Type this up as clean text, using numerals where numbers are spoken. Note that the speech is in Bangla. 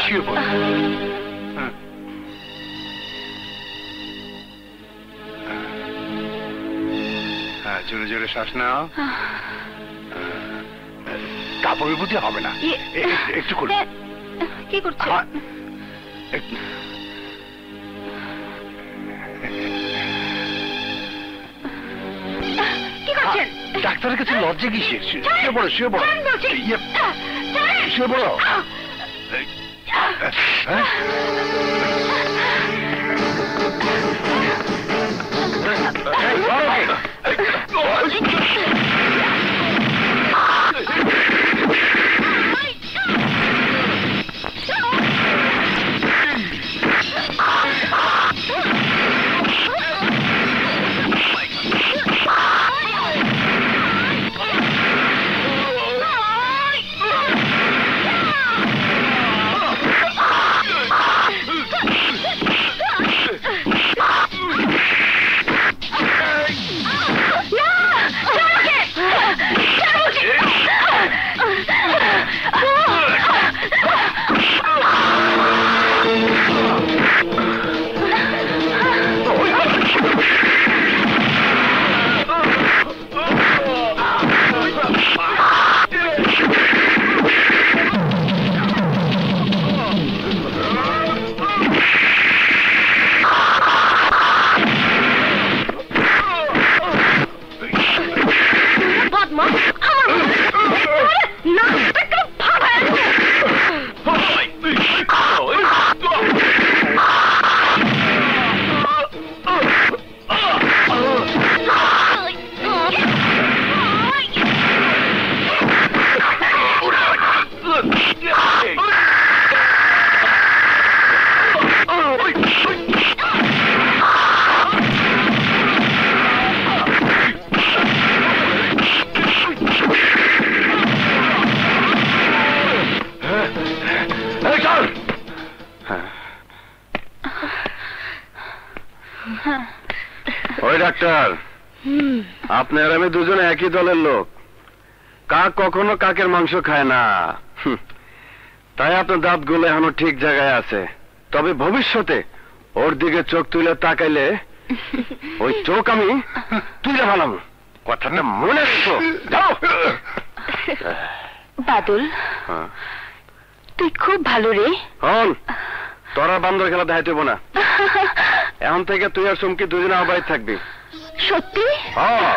শুয়ে পড়। জোরে জোরে শ্বাস নাও। কাপড়ের প্রতি হবে না, একটু করুন। কি করছো? কি করছেন? ডাক্তারের কাছে লজ্জা কিসের? শুয়ে পড়ো, শুয়ে পড়ো, শুয়ে পড়ো। ওই ডাক্তার, আপনি আর আমি দুজনে একই দলের লোক। কাক কখনো কাকের মাংস খায় না, তাই আপনার দাঁতগুলো এখনো ঠিক জায়গায় আছে। তবে ভবিষ্যতে ওর দিকে চোখ তুলে তাকাইলে ওই চোখ আমি তুলে ফেলাম, কথাটা মনে রেখো। যাও। বাদল, তুই খুব ভালো রে। হন, তোরা বান্দর খেলা দেখাইতে না। এখন থেকে তুই আর চুমকি দুজনে আমার বাড়ি থাকবি। সত্যি? হ্যাঁ।